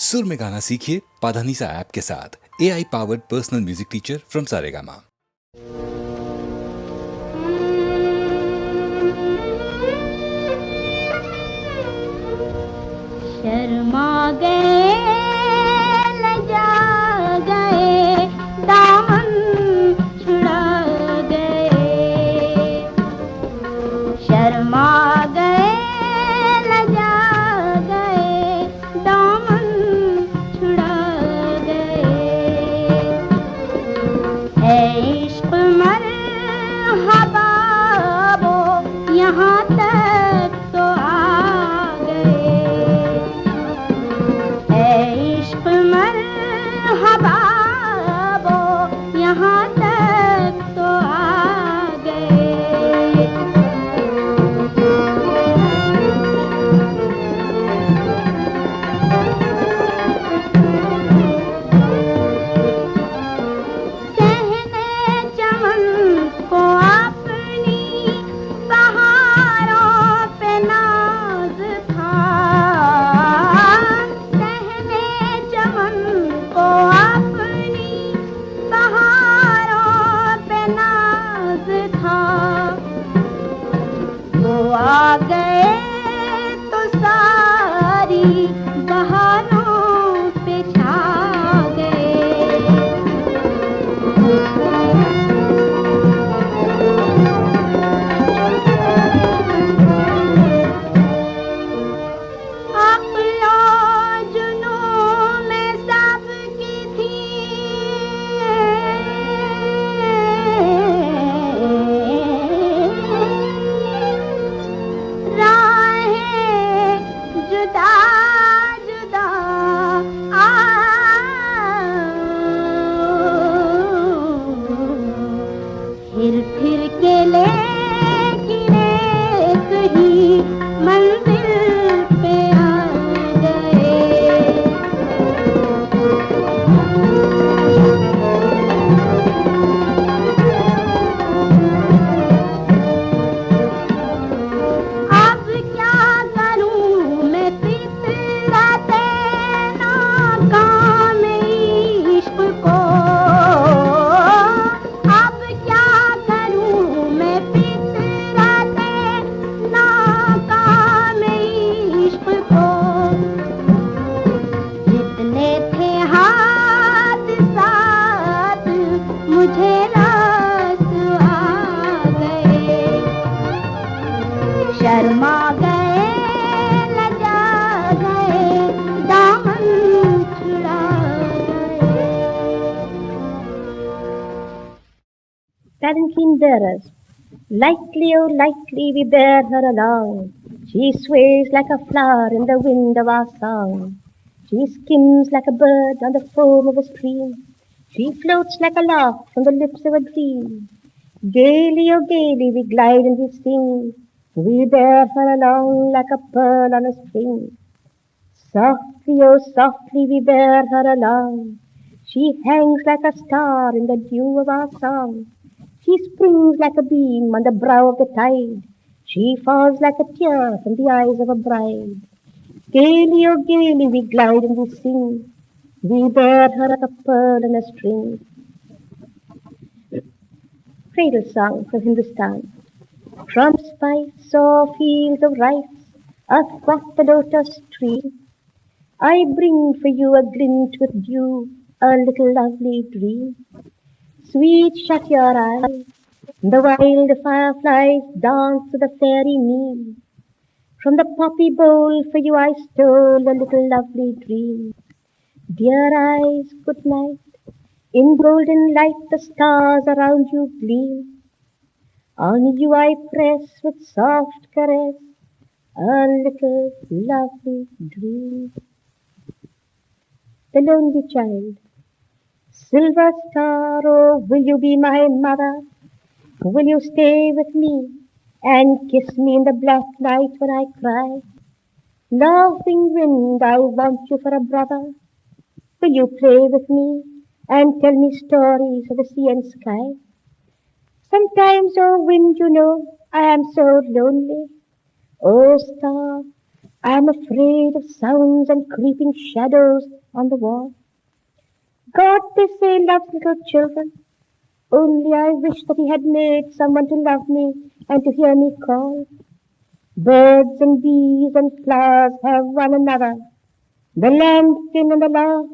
सुर में गाना सीखिए पाधानीसा ऐप के साथ। AI powered personal music teacher from Saregama. Sharma गए लजा गए दामन छुड़ा गए, शर्मा गए लजा गए दामन छुड़ा गए। है इश्क मरहबा वो यहाँ तक तो आ गए, है इश्क मरहबा वो यहाँ तक तो आ गए। सहने चमन को अपनी बहारों पे नाज था, सहने चमन को अपनी बहारों पे नाज था। वो आ गए तो सारी बहारों पे छा गए। अक्ल और जुनून में सबकी थी राहें जुदा जुदा, फिर के लेकिन एक ही मंजिल पे आ गए। अब क्या करूं मैं फितरते नाकाम इश्क को, अब क्या करूं मैं फितरते नाकाम इश्क को। जितने थे हादसात मुझे रास आ गए, शर्मा गए लजा गए दामन छुड़ा गए। Palanquin bearers, lightly, oh lightly we bear her along. She sways like a flower in the wind of our song. She skims like a bird on the foam of a stream. She floats like a lark from the lips of a dream. Gaily, oh gaily we glide and we sing. We bear her along like a pearl on a string. Softly, oh softly we bear her along. She hangs like a star in the dew of our song. She springs like a beam on the brow of the tide. She falls like a tear from the eyes of a bride. Gaily, oh gaily we glide and we sing. We bear her like a pearl on a string. Cradle song from Hindustan. From spice or fields of rice, athwart the lotus tree, I bring for you a glint with dew, a little lovely dream. Sweet, shut your eyes, the wild fireflies dance with a fairy me. From the poppy bowl for you I stole a little lovely dream. Dear eyes, good night. In golden light the stars around you gleam. On you I press with soft caress a little lovely dream. The lonely child. Silver star, oh, will you be my mother? Will you stay with me and kiss me in the black night when I cry? Laughing wind, I want you for a brother. Will you play with me and tell me stories of the sea and sky? Sometimes, oh wind, you know, I am so lonely. Oh star, I am afraid of sounds and creeping shadows on the wall. God, they say, loves little children. Only I wish that he had made someone to love me and to hear me call. Birds and bees and flowers have one another. The lambkin and the lark,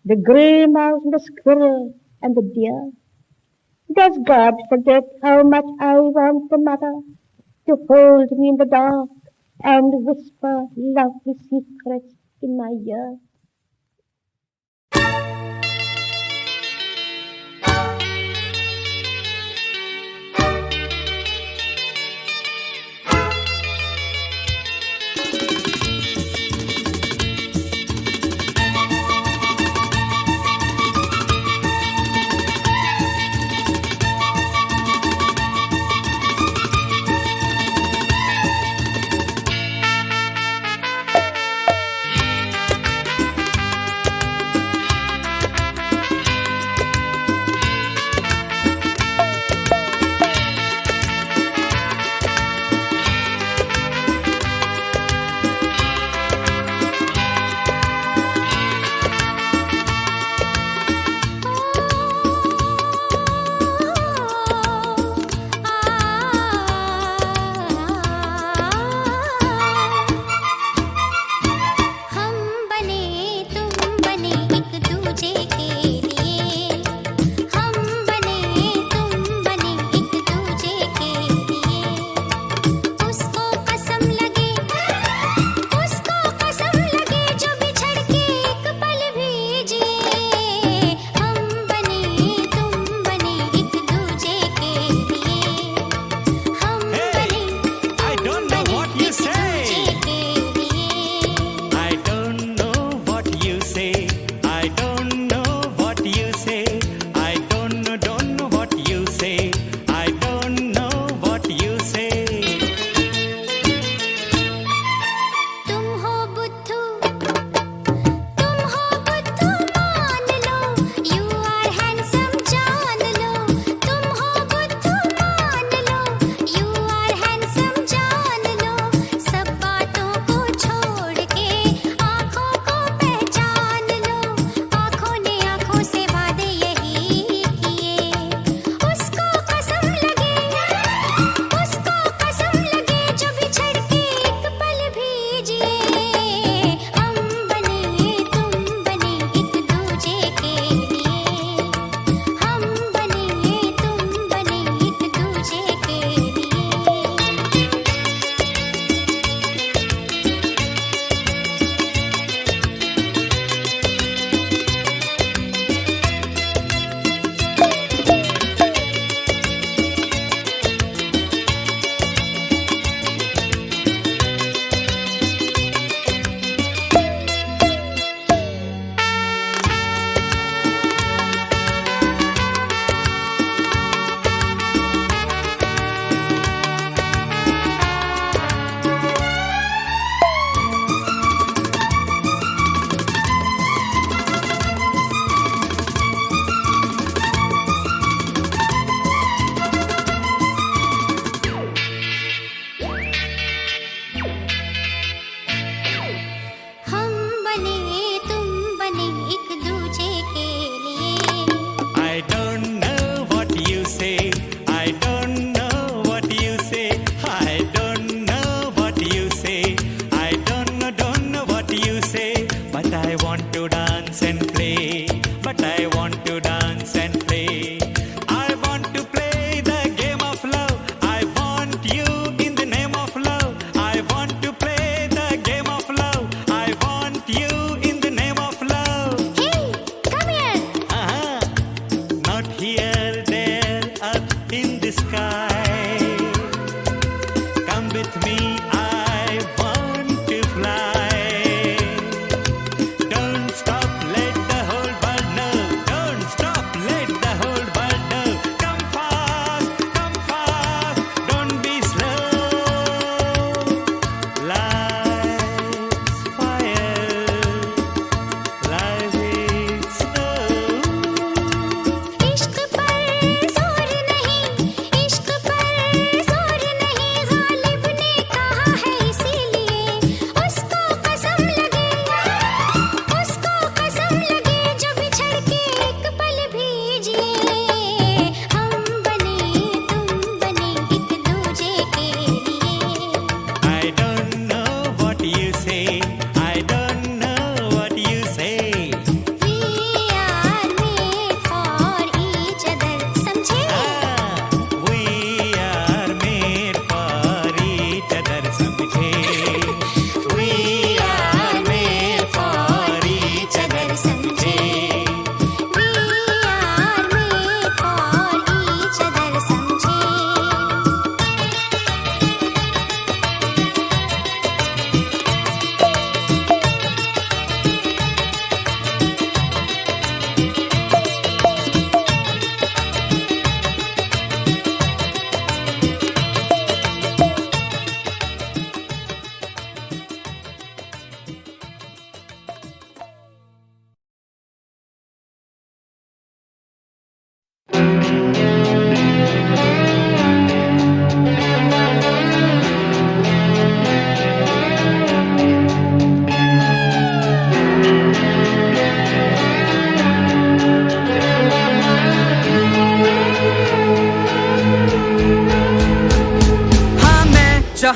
the grey mouse and the squirrel and the deer. Does God forget how much I want the mother to hold me in the dark and whisper lovely secrets in my ear?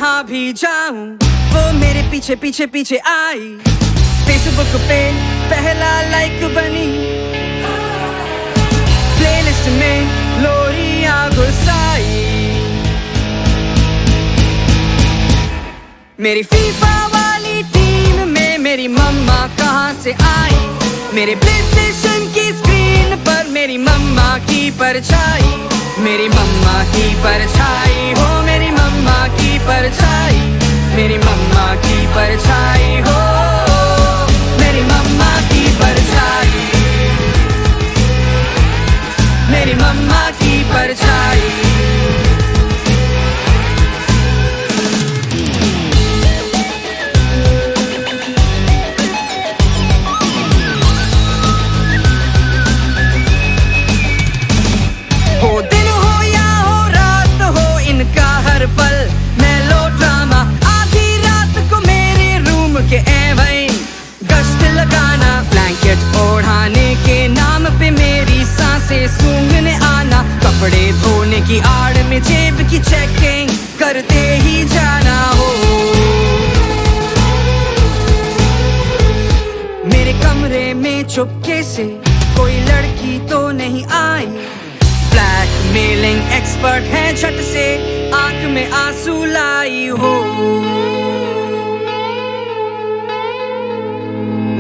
जहाँ भी जाऊं वो मेरे पीछे पीछे पीछे आई। Facebook पे पहला लाइक बनी, प्लेलिस्ट में लोरियां घुसाई। मेरी फीफा वाली टीम में मेरी मम्मा कहाँ से आई। मेरे प्लेस्टेशन की स्क्रीन पर मेरी मम्मा की परछाई। मेरी मम्मा की परछाई हो, मेरी मम्मा की परछाई। मेरी मम्मा की परछाई हो, मेरी मम्मा की परछाई। मेरी मम्मा की परछाई। हो दिन हो या हो रात हो इनका हर पल मेलो ड्रामा। आधी रात को मेरे रूम के एवं गश्त लगाना, ब्लैंकेट ओढ़ाने के नाम पे मेरी सांसें सूंघने आना। कपड़े धोने की आड़ में जेब की चेकिंग करते ही जाना हो। मेरे कमरे में चुपके से कोई लड़की तो नहीं आई। ब्लैकमेलिंग एक्सपर्ट है, झट से आंख में आंसू लाई हो।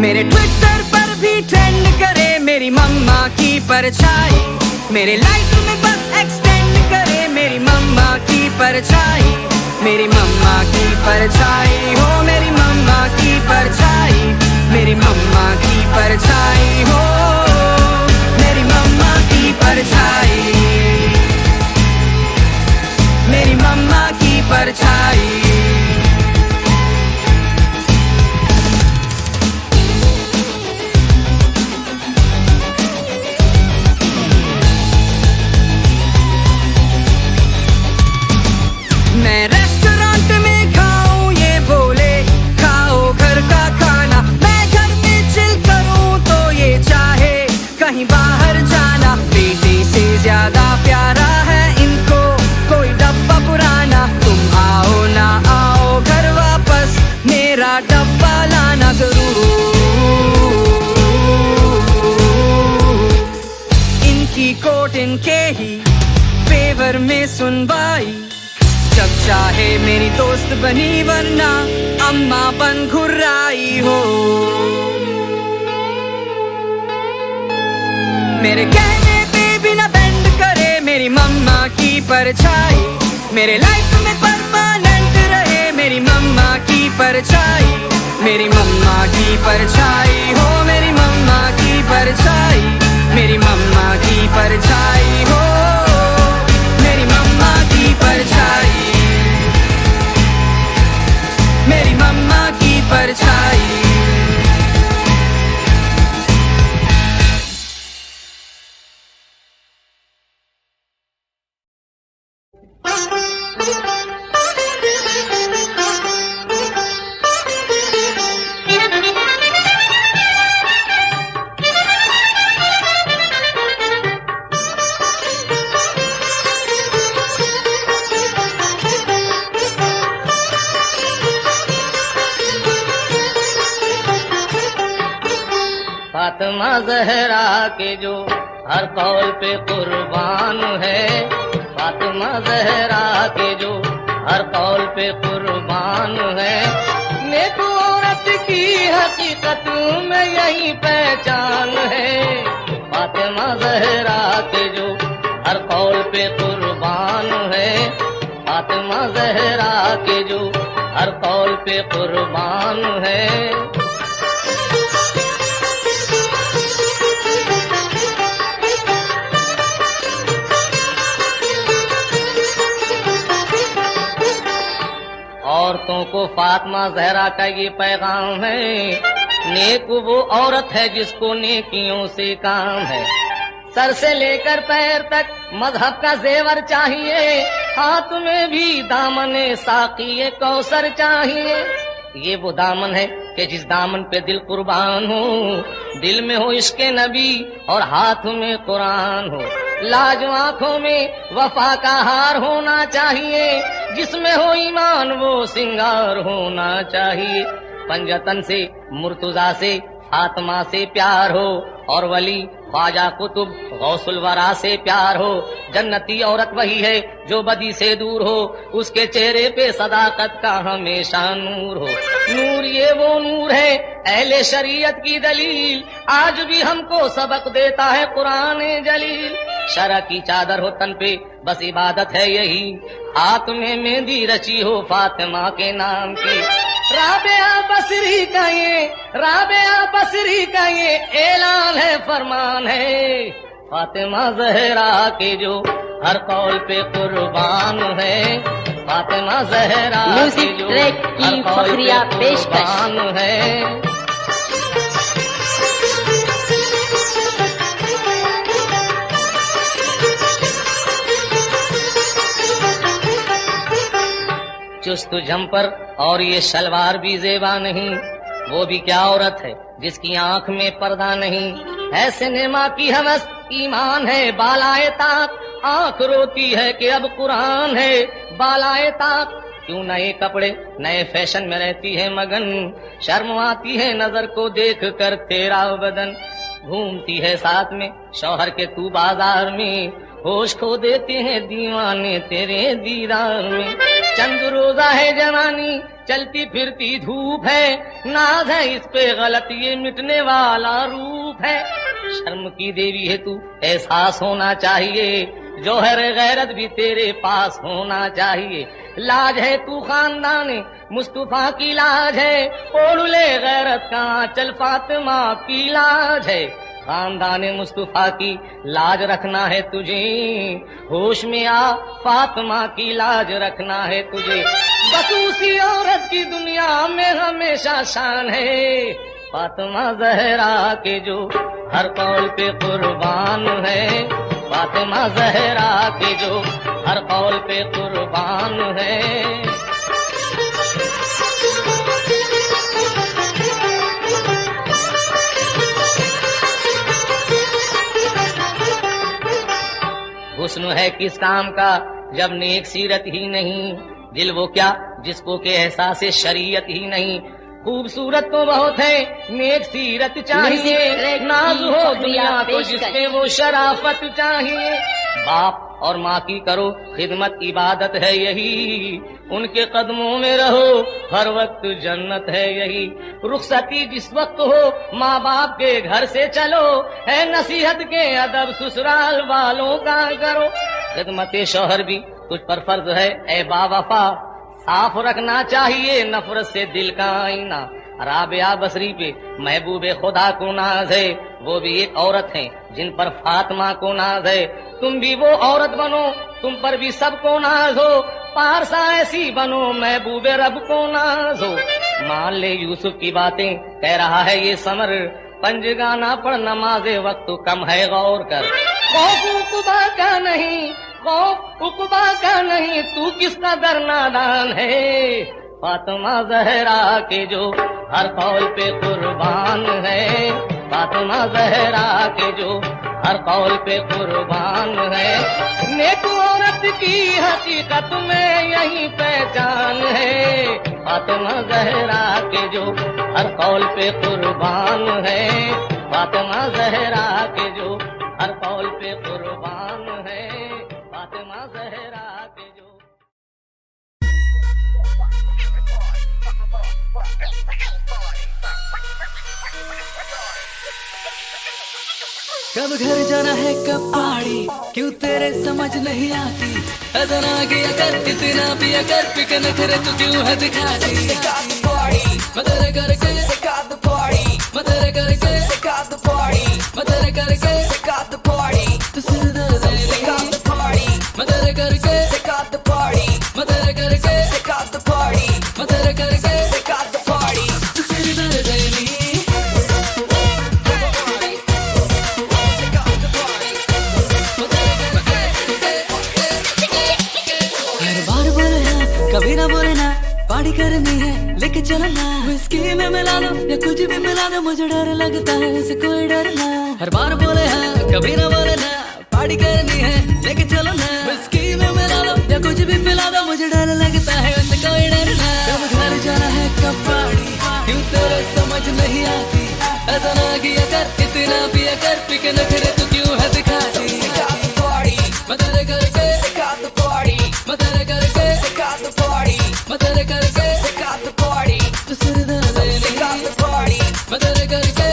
मेरे ट्विटर पर भी ट्रेंड करे मेरी मम्मा की परछाई। मेरे लाइफ में बस एक्सटेंड करे मेरी मम्मा की परछाई। मेरी मम्मा की परछाई हो, मेरी मम्मा की परछाई। मेरी मम्मा की परछाई हो, मेरी मम्मा की परछाई। मेरी मम्मा की परछाई। मैं रेस्टोरेंट में खाऊं ये बोले खाओ घर का खाना। मैं घर में चिल करूं तो ये चाहे कहीं बाहर जाना। बेटे से ज्यादा प्यारा है इनको कोई डब्बा पुराना। तुम आओ ना आओ घर वापस मेरा डब्बा लाना जरूर। इनकी कोट इनके ही फेवर में सुनवाई। जब चाहे मेरी दोस्त बनी वरना अम्मा बन घुर्राई हो। मेरे कहने पे भी ना बेंड करे मेरी मम्मा की परछाई। मेरे लाइफ में परमानेंट रहे मेरी मम्मा की परछाई। मेरी मम्मा की परछाई हो, मेरी मम्मा की परछाई। मेरी मम्मा की परछाई हो, मेरी मम्मा की परछाई। मेरी मम्मा की परछाई। फातिमा ज़हरा के जो हर कौल पे कुर्बान है। फातिमा ज़हरा के जो हर कौल पे कुर्बान है। नेक औरत की हकीकत में यही पहचान है। फातिमा ज़हरा के जो हर कौल पे कुर्बान है। फातिमा ज़हरा के जो हर कौल पे कुर्बान है। औरतों को फातिमा ज़हरा का ये पैगाम है। नेक वो औरत है जिसको नेकियों से काम है। सर से लेकर पैर तक मजहब का जेवर चाहिए। हाथ में भी दामने साक़ी कौसर चाहिए। ये वो दामन है कि जिस दामन पे दिल कुर्बान हो। दिल में हो इश्क़ नबी और हाथ में कुरान हो। लाज आंखों में वफा का हार होना चाहिए, जिसमें हो ईमान वो सिंगार होना चाहिए। पंजतन से मुर्तुजा से फातिमा से प्यार हो, और वली ख्वाजा कुतुब गौसुल वरा से प्यार हो। जन्नती औरत वही है जो बदी से दूर हो, उसके चेहरे पे सदाकत का हमेशा नूर हो। नूर ये वो नूर है अहले शरीयत की दलील, आज भी हमको सबक देता है कुरान जलील। शरअ की चादर हो तन पे बस इबादत है यही, हाथ में मेहंदी रची हो फातिमा के नाम की। राबिया बसरी का ये, राबिया बसरी का ये ऐलान है, फरमान है, फातिमा ज़हरा के जो हर कौल पे कुर्बान है। फातिमा ज़हरा के जो हर कौल पे कुर्बान है। चुस्त जम्पर और ये शलवार भी ज़ेबा नहीं, वो भी क्या औरत है जिसकी आंख में पर्दा नहीं। है सिनेमा की हवस ईमान है बालाए ताक, आंख रोती है कि अब कुरान है बालाए ताक। क्यों नए कपड़े नए फैशन में रहती है मगन, शर्म आती है नजर को देख कर तेरा बदन। घूमती है साथ में शौहर के तू बाजार में, होश खो देते हैं दीवाने तेरे दीदार में। चंद रोजा है जवानी चलती फिरती धूप है, नाज है इस पे गलत ये मिटने वाला रूप है। शर्म की देवी है तू एहसास होना चाहिए, जोहर गैरत भी तेरे पास होना चाहिए। लाज है तू खानदान मुस्तफा की लाज है, ओढ़ ले गैरत का चल फातिमा की लाज है। खानदान मुस्तफा की लाज रखना है तुझे, होश में आ फातिमा की लाज रखना है तुझे। बस उसी औरत की दुनिया में हमेशा शान है, फातिमा ज़हरा के जो हर कौल पे कुर्बान है। फातिमा ज़हरा के जो हर कौल पे कुर्बान है। हुस्न है किस काम का जब नेक सीरत ही नहीं, दिल वो क्या जिसको के एहसास शरीयत ही नहीं। खूबसूरत तो बहुत है नेक सीरत चाहिए, नाज हो दुनिया को जिसमें वो शराफत चाहिए। बाप और माँ की करो खिदमत इबादत है यही, उनके कदमों में रहो हर वक्त जन्नत है यही। रुखसती जिस वक्त हो माँ बाप के घर से चलो, है नसीहत के अदब ससुराल वालों का करो। खिदमत शौहर भी तुझ पर फर्ज है ए बावफा, साफ रखना चाहिए नफरत से दिल का आईना। राबिया बसरी पे महबूबे खुदा को नाज है, वो भी एक औरत है जिन पर फातिमा को नाज है। तुम भी वो औरत बनो तुम पर भी सबको नाज हो, पारसा ऐसी बनो महबूबे रब को नाज हो। मान ले यूसुफ की बातें कह रहा है ये समर, पंजगाना पढ़ नमाजे वक्त कम है गौर कर। खौफ उक़बा का नहीं, खौफ उक़बा का नहीं, तू किस कदर नादान है। फातिमा ज़हरा के जो हर कौल पे कुर्बान है। फातिमा ज़हरा के जो हर कौल पे कुर्बान है। नेक औरत की हकीकत में यही पहचान है। फातिमा ज़हरा के जो हर कौल पे कुर्बान है। फातिमा ज़हरा के जो हर कौल पे कुर्बान है। फातिमा ज़हरा के जो कब घर जाना है कब पहाड़ी, क्यों तेरे समझ नहीं आती। अजना किया कर इतना पिया कर, पिक नखरे तू क्यों है दिखाती। मदर करके मदर करके मदर करके तू सिर दे मदर करके मदर करके मदर करके तू सिर दे कभी ना बोले ना, पार्टी करनी है लेके चलो ना। विस्की में मिला लो या कुछ भी मिला दो, मुझे डर लगता है उसे कोई डर ना। हर बार बोले हाँ कभी ना बोले ना, पार्टी करनी है लेके चलो ना, विस्की में मिला दो या कुछ भी पिला दो, मुझे डर लगता है उनसे कोई डरना। कब घर जाना है कब पार्टी, क्यों तेरे समझ नहीं आती, ऐसा ना किया कर इतना पिया कर, पी के नखरे तो क्यों है दिखाती। मैं तेरे करके मैं तेरे करके मैं तेरे करके तू सिर दर्द नहीं, मैं तेरे करके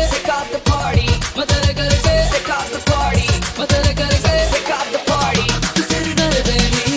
मैं तेरे करके मैं तेरे करके तू सिर दर्द नहीं।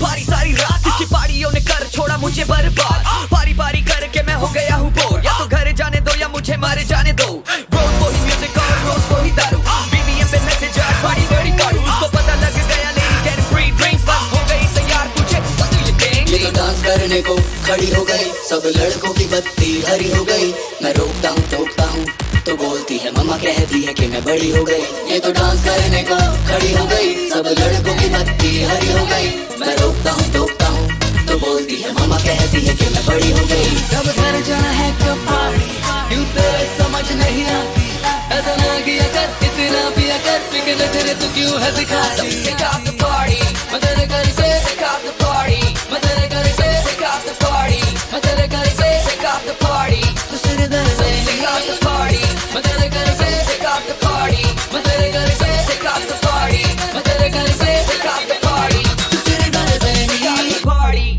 पारी सारी रात इसकी पारियों ने कर छोड़ा मुझे बर्बाद, पारी पारी करके मैं हो गया हूँ बोर, या तो घर जाने दो या मुझे मारे जाने दो। रोज वही म्यूजिक और रोज वही दारू, BBM पे मैसेज आज बड़ी बड़ी कारू, उसको पता लग गया लेडी कैन फ्री ड्रिंक्स, बस हो गई तैयार तुझे what do you think? ये तो डांस करने को खड़ी हो गई, सब लड़कों की बत्ती हरी हो गई, मैं रोकता हूँ टोकता हूँ तो बोलती है मम्मा कहती है कि मैं बड़ी हो गई। ये तो डांस करने को खड़ी हो गई, सब लड़कों की बत्ती हरी हो गई, मैं रोकता हूँ टोकता हूँ तो बोलती है मम्मा कहती है कि मैं बड़ी हो गई। कब घर जाना है कब पार्टी, क्यों तेरे समझ नहीं आती, ऐसा ना किया कर इतना पिया कर, पी के नखरे तो क्यों है दिखाती। मैं तेरे करके मैं तेरे करके मैं तेरे करके तू सिर दर्द नहीं, मैं तेरे करके मैं तेरे करके मैं तेरे करके तू सिर दर्द नहीं।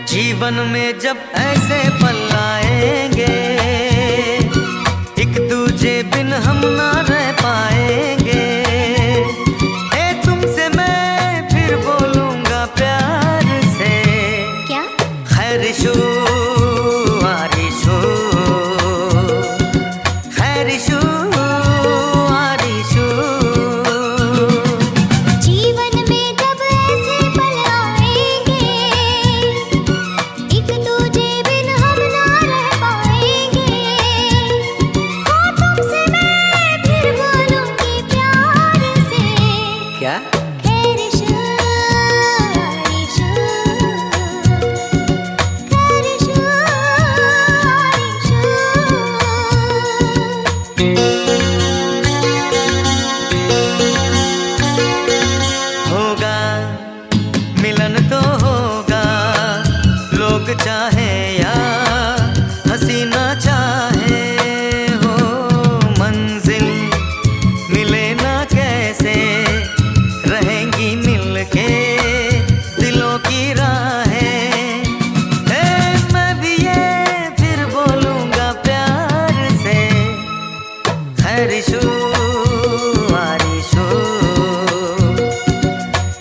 जीवन में जब ऐसे पल आएंगे, एक दूजे बिन हम ना रह पाएंगे, ए तुमसे मैं फिर बोलूंगा प्यार से, क्या? खैरिशो आरिशो खैरिशो आरिशो। जीवन में जब ऐसे पल आएंगे, एक दूजे बिन हम ना रह पाएंगे, हो तुमसे मैं फिर बोलूंगी प्यार से, क्या? खैरिशो आरिशो खैरिशो आरिशो। होगा मिलन तो होगा, लोग चाहे या हसीना चाहे, हो मंजिल मिले ना कैसे, रहेंगी मिलके दिलों की राहें, मैं भी ये फिर बोलूंगा प्यार से, खैरिशो आरिशो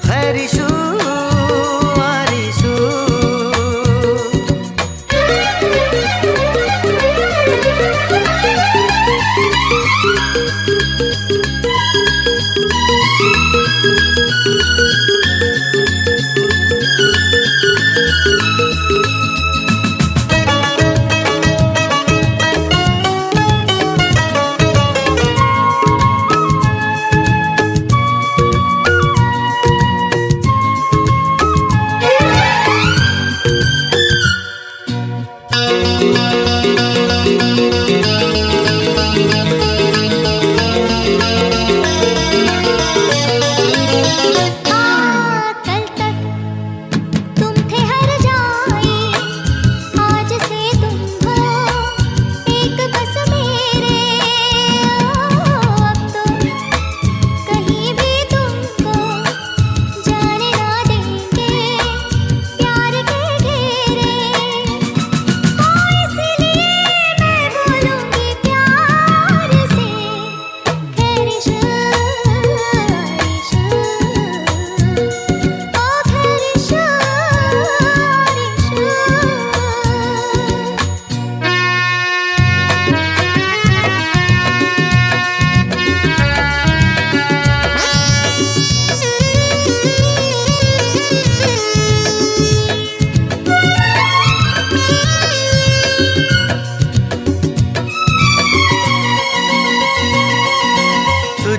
खैरिशो आरिशो।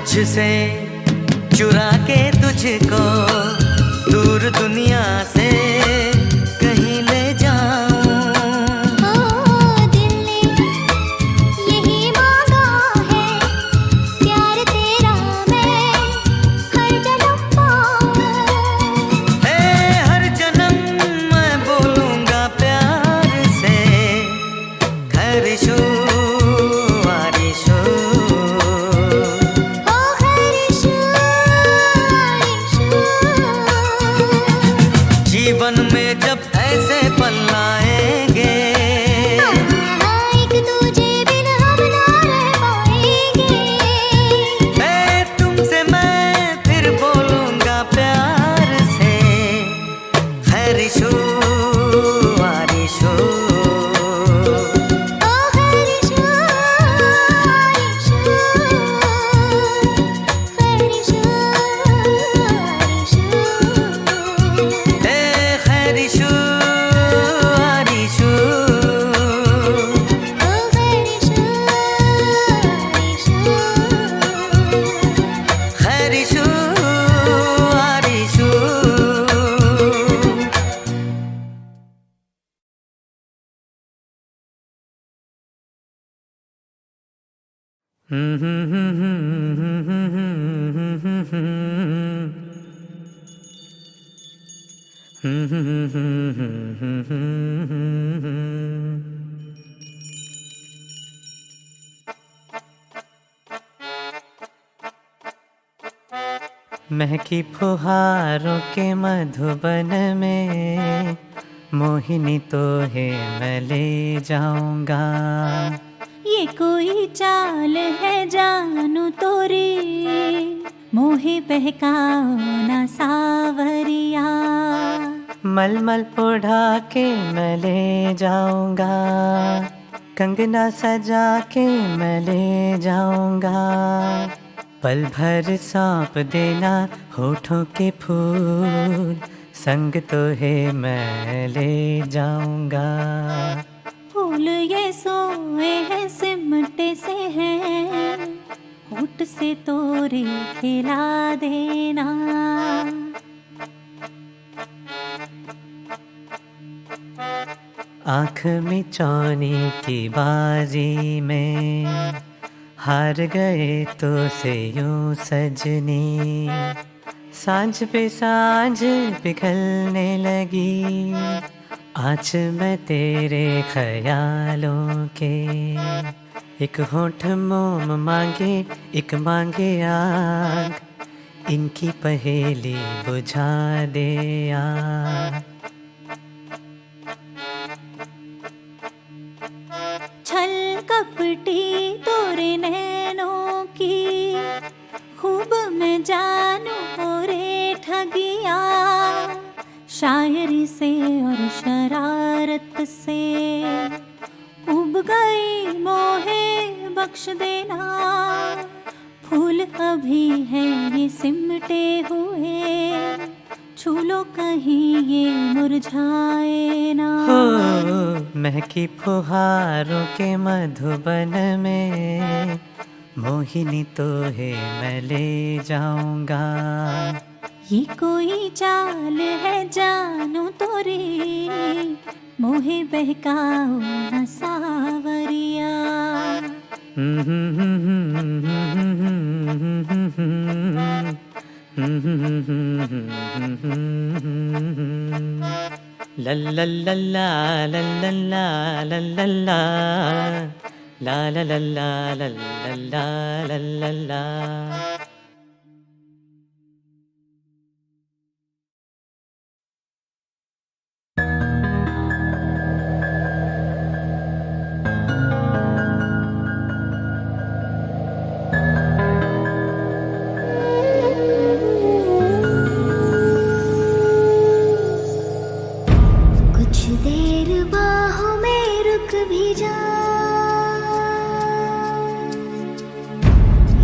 मुझसे चुरा के तुझको दूर दुनिया से कहीं ले जाऊं। ओ दिल ने यही मांगा है, प्यार तेरा मैं हर जन्म पाऊं। हर जन्म मैं बोलूंगा प्यार से, खैरिशू आरिशू। ओ खैरिशू आरिशू। जीवन में जब ऐसे पल आएंगे, एक तुझे बिन हम ना रह पाएंगे। तुमसे मैं फिर बोलूंगा प्यार से, खैरिशू आरिशू। ओ खैरिशू आरिशू। खैरिशू आरिशू। खैरिशू आरिशू। ओ खैरिशू आरिशू। खैरिशू आरिशू। महकी फुहारों के मधुबन में मोहिनी तो है मैं ले जाऊंगा। ये कोई चाल है जानू तोरी, मोहे बहकाओ ना सावरिया। मलमल ओढ़ा के मैं ले जाऊंगा, कंगना सजा के मैं ले जाऊंगा। पल भर सौंप देना होठों के फूल, संग तो है मैं ले जाऊंगा। फूल ये सोए हैं सिमटे से हैं, होठ से तोरे खिला देना। आँख में चौनी की बाजी में हार गए तो से यूं सजनी। सांझ पे सांझ पिघलने लगी, आज मैं तेरे ख्यालों के। एक होठ मोम मांगे एक मांगे आग, इनकी पहेली बुझा दे आ। छल कपटी तोरे नैनों की, खूब मैं जानू रे ठगिया। शायरी से और शरारत से उब गई मोहे बख्श देना। फूल अभी है ये सिमटे हुए, छू लो कहीं ये मुरझाए ना। महकी फुहारों के मधुबन में मोहिनी तो है मैं ले जाऊंगा। ये कोई चाल है जानू तोरी, मोहे बहकाओ ना सावरिया। ला ला ला ला ला ला ला ला ला ला ला ला ला ला ला ला ला ला। कुछ देर बाहों में रुक भी जा,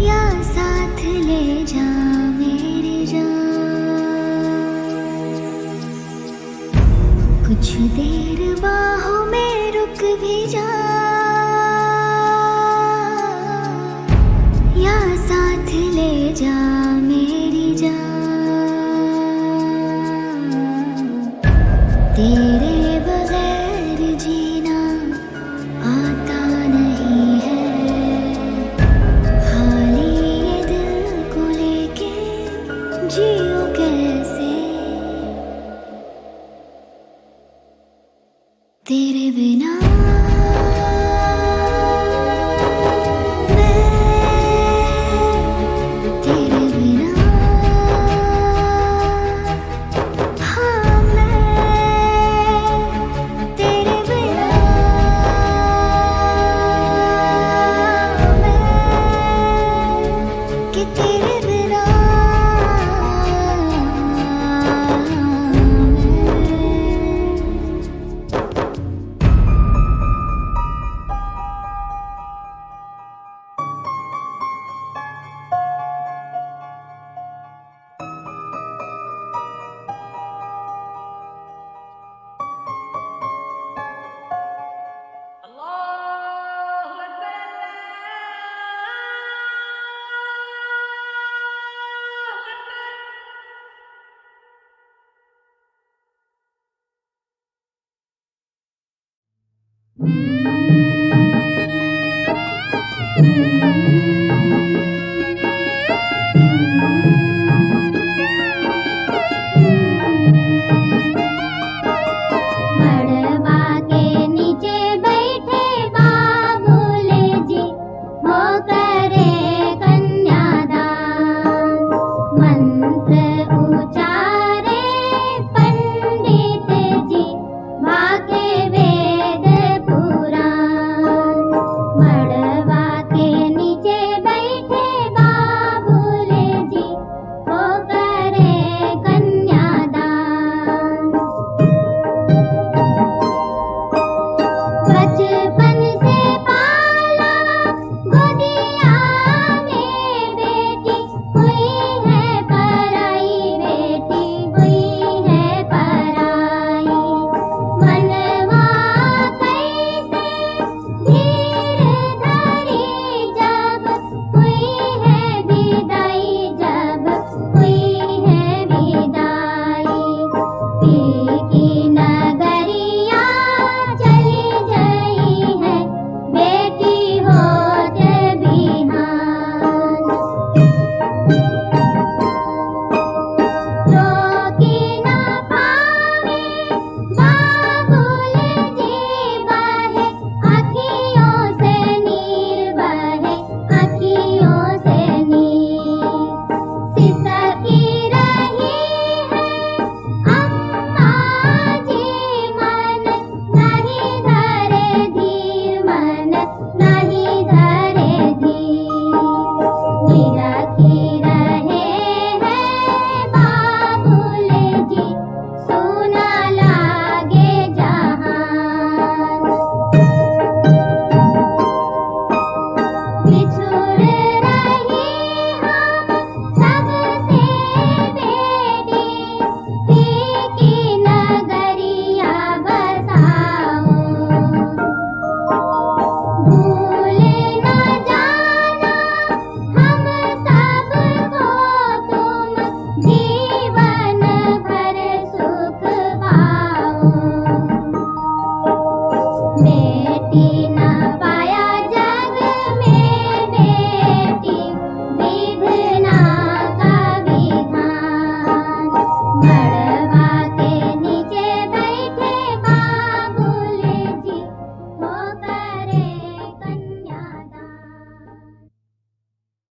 या साथ ले जा मेरे जान। कुछ देर बाहों में रुक भी जा, या साथ ले जा